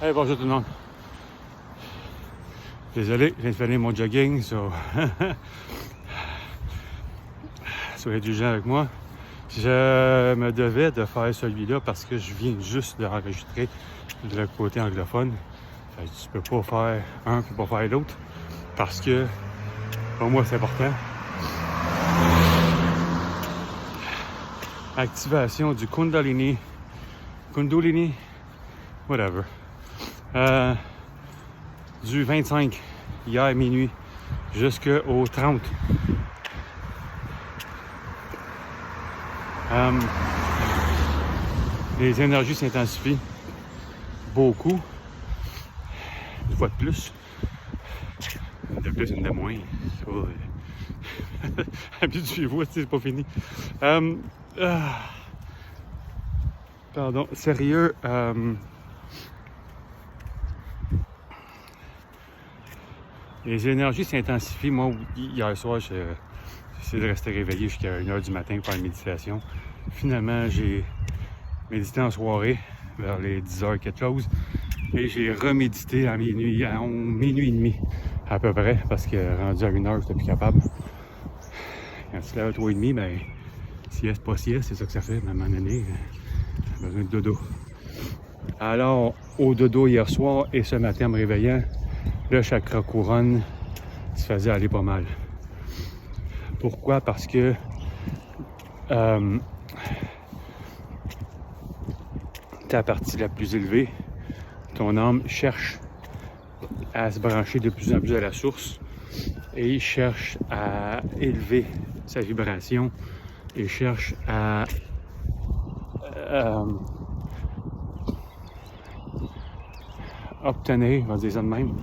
Hey, bonjour tout le monde. Désolé, je viens de finir mon jogging, soyez indulgents avec moi. Je me devais de faire celui-là parce que je viens juste de enregistrer le côté anglophone. Fait que tu peux pas faire un, tu peux pas faire l'autre parce que pour moi c'est important. Activation du Kundalini, whatever. Du 25 hier minuit jusqu'au 30. Les énergies s'intensifient beaucoup. Une fois de plus. Une de plus, une de moins. Habituez-vous, c'est pas fini. Pardon, sérieux. Les énergies s'intensifient. Moi, hier soir, j'ai essayé de rester réveillé jusqu'à 1h du matin pour faire une méditation. Finalement, j'ai médité en soirée, vers les 10h quelque chose. Et j'ai remédité à minuit et demi, à peu près, parce que rendu à 1h, j'étais plus capable. Quand tu te lèves à 3h30, ben, sieste, pas sieste, c'est ça que ça fait. À un moment donné, j'ai besoin de dodo. Alors, au dodo hier soir et ce matin, en me réveillant, le chakra couronne se faisait aller pas mal. Pourquoi? Parce que ta partie la plus élevée, ton âme cherche à se brancher de plus en plus à la source et cherche à élever sa vibration et cherche à obtenir, on va dire ça de même,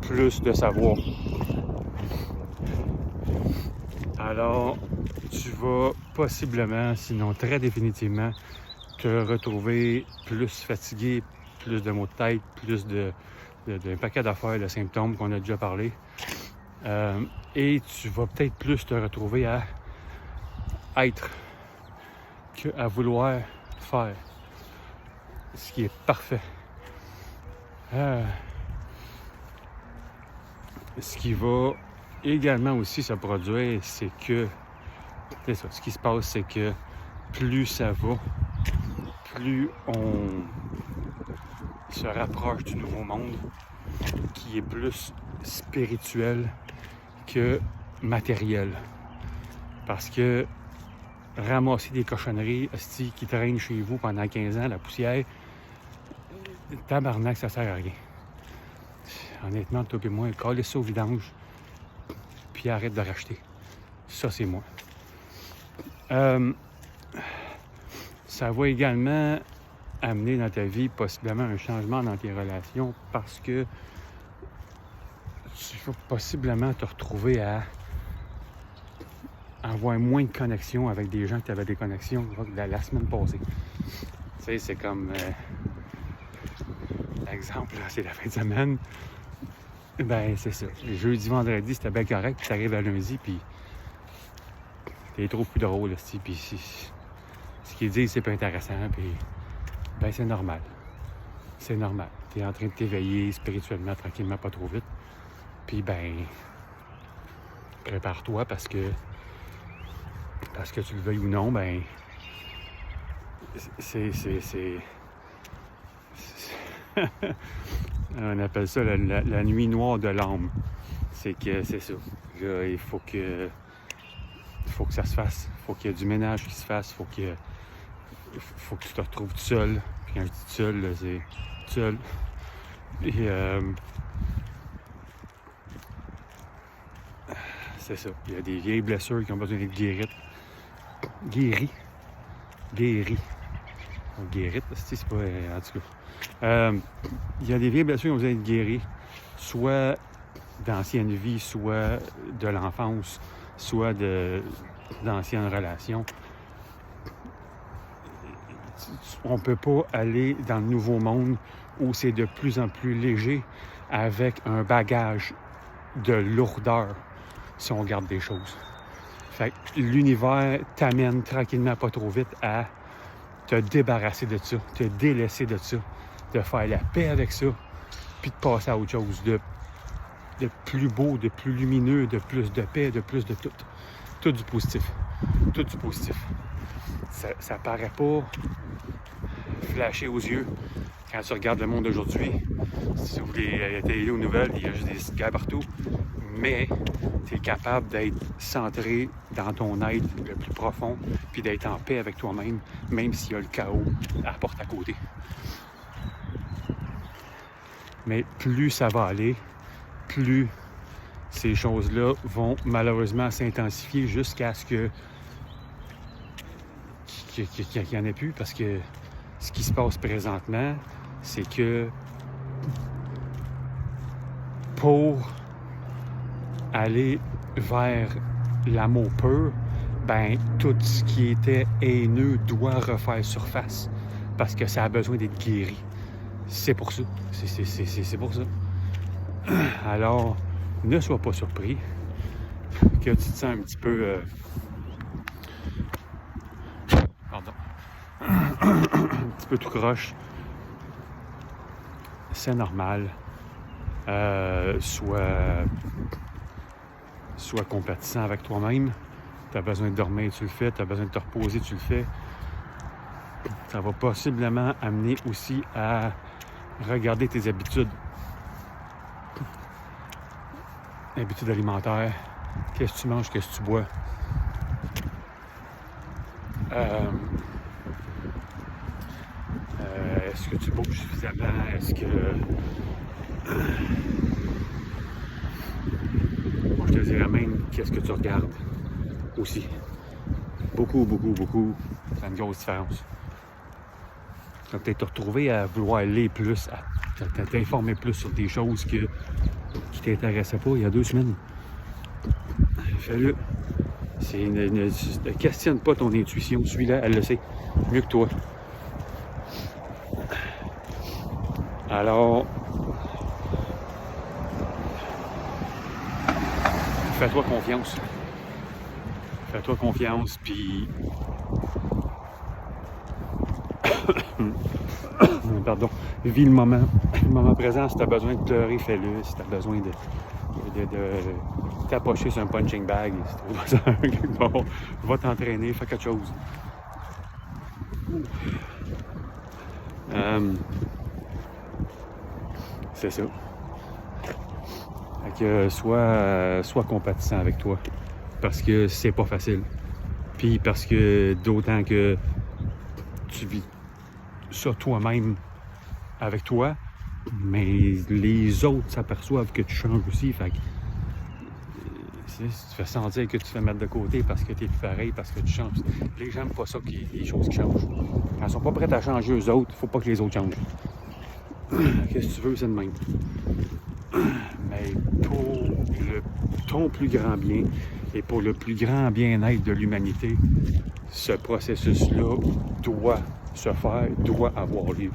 plus de savoir. Alors, tu vas possiblement, sinon très définitivement, te retrouver plus fatigué, plus de maux de tête, plus d'un paquet d'affaires, de symptômes qu'on a déjà parlé. Et tu vas peut-être plus te retrouver à être qu'à vouloir faire. Ce qui est parfait. Ce qui va également aussi se produire, c'est que, c'est ça, ce qui se passe, c'est que plus ça va, plus on se rapproche du nouveau monde, qui est plus spirituel que matériel. Parce que ramasser des cochonneries qui traînent chez vous pendant 15 ans, la poussière, tabarnak, ça sert à rien. Honnêtement, toi et moi, coller ça au vidange, puis arrête de racheter. Ça, c'est moi. Ça va également amener dans ta vie possiblement un changement dans tes relations parce que tu vas possiblement te retrouver à avoir moins de connexions avec des gens que tu avais des connexions la semaine passée. Tu sais, c'est comme l'exemple, là, c'est la fin de semaine. Ben, c'est ça. Les jeudi, vendredi, c'était bien correct, puis t'arrives à lundi, puis t'es trop plus drôle, puis ce qu'ils disent, c'est pas intéressant, puis ben, c'est normal. C'est normal. T'es en train de t'éveiller spirituellement, tranquillement, pas trop vite. Puis ben, prépare-toi parce que tu le veuilles ou non, ben, c'est on appelle ça la nuit noire de l'âme. C'est que c'est ça. Là, il faut que ça se fasse. Il faut qu'il y ait du ménage qui se fasse. Il faut que tu te retrouves tout seul. Puis quand je dis tout seul, là, c'est tout seul. Et c'est ça. Il y a des vieilles blessures qui ont besoin d'être guéries. Guérites, c'est pas... En tout cas. Il y a des vieilles blessures qui ont besoin d'être guéries. Soit d'anciennes vies, soit de l'enfance, soit d'anciennes relations. On peut pas aller dans le nouveau monde où c'est de plus en plus léger avec un bagage de lourdeur si on regarde des choses. Fait que l'univers t'amène tranquillement, pas trop vite, à te débarrasser de ça, te délaisser de ça, de faire la paix avec ça, puis de passer à autre chose, de plus beau, de plus lumineux, de plus de paix, de plus de tout. Tout du positif. Tout du positif. Ça paraît pas flasher aux yeux quand tu regardes le monde d'aujourd'hui. Si vous voulez la télé aux nouvelles, il y a juste des petites guerres partout. Mais tu es capable d'être centré dans ton être le plus profond, puis d'être en paix avec toi-même, même s'il y a le chaos à la porte à côté. Mais plus ça va aller, plus ces choses-là vont malheureusement s'intensifier jusqu'à ce qu'il n'y en ait plus, parce que ce qui se passe présentement, c'est que pour aller vers l'amour pur, ben tout ce qui était haineux doit refaire surface, parce que ça a besoin d'être guéri. C'est pour ça. C'est pour ça. Alors, ne sois pas surpris que tu te sens un petit peu... Pardon. Un petit peu tout croche. C'est normal. Sois compatissant avec toi-même. Tu as besoin de dormir, tu le fais. Tu as besoin de te reposer, tu le fais. Ça va possiblement amener aussi à regarder tes habitudes. Habitudes alimentaires. Qu'est-ce que tu manges, qu'est-ce que tu bois. Est-ce que tu bouges suffisamment? Est-ce que... Moi, je te dirais même qu'est-ce que tu regardes aussi. Beaucoup. Ça a une grosse différence. Tu vas peut-être te retrouver à vouloir aller plus, à t'informer plus sur des choses qui t'intéressaient pas il y a 2 semaines. Fais-le. Ne questionne pas ton intuition. Celui-là, elle le sait mieux que toi. Alors, fais-toi confiance. Fais-toi confiance, puis... Pardon. Vis le moment présent. Si tu as besoin de pleurer, fais-le. Si tu as besoin de t'approcher sur un punching bag, si tu bon, va t'entraîner, fais quelque chose. C'est ça. Fait que sois compatissant avec toi. Parce que c'est pas facile. Puis parce que d'autant que tu vis ça toi-même avec toi, mais les autres s'aperçoivent que tu changes aussi. Fait que tu fais sentir que tu te fais mettre de côté parce que tu es plus pareil, parce que tu changes. Les gens n'aiment pas ça, les choses qui changent. Quand ils sont pas prêts à changer eux autres, il faut pas que les autres changent. Qu'est-ce que tu veux, c'est de même. Mais pour ton plus grand bien et pour le plus grand bien-être de l'humanité, ce processus-là doit se faire, doit avoir lieu.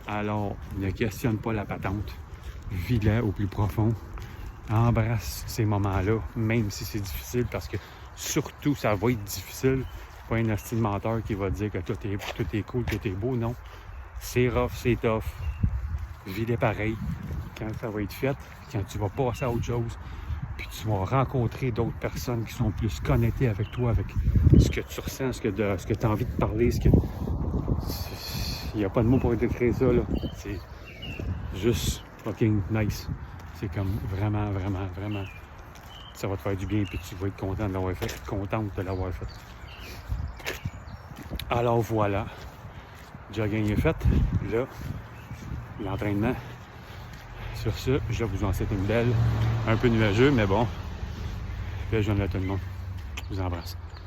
Alors, ne questionne pas la patente. Vis-la au plus profond. Embrasse ces moments-là, même si c'est difficile, parce que surtout, ça va être difficile. Pas un hostile menteur qui va te dire que tout est cool, tout est beau. Non. C'est rough, c'est tough. Vis-les pareil. Quand ça va être fait, quand tu vas passer à autre chose, puis tu vas rencontrer d'autres personnes qui sont plus connectées avec toi, avec ce que tu ressens, ce que tu as envie de parler, il n'y a pas de mots pour décrire ça, là. C'est juste fucking nice. C'est comme vraiment, ça va te faire du bien, puis tu vas être content de l'avoir fait, contente de l'avoir fait. Alors voilà, jogging est fait. Là, l'entraînement. Sur ce, je vous en souhaite une belle, un peu nuageux, mais bon, belle journée à tout le monde. Je vous embrasse.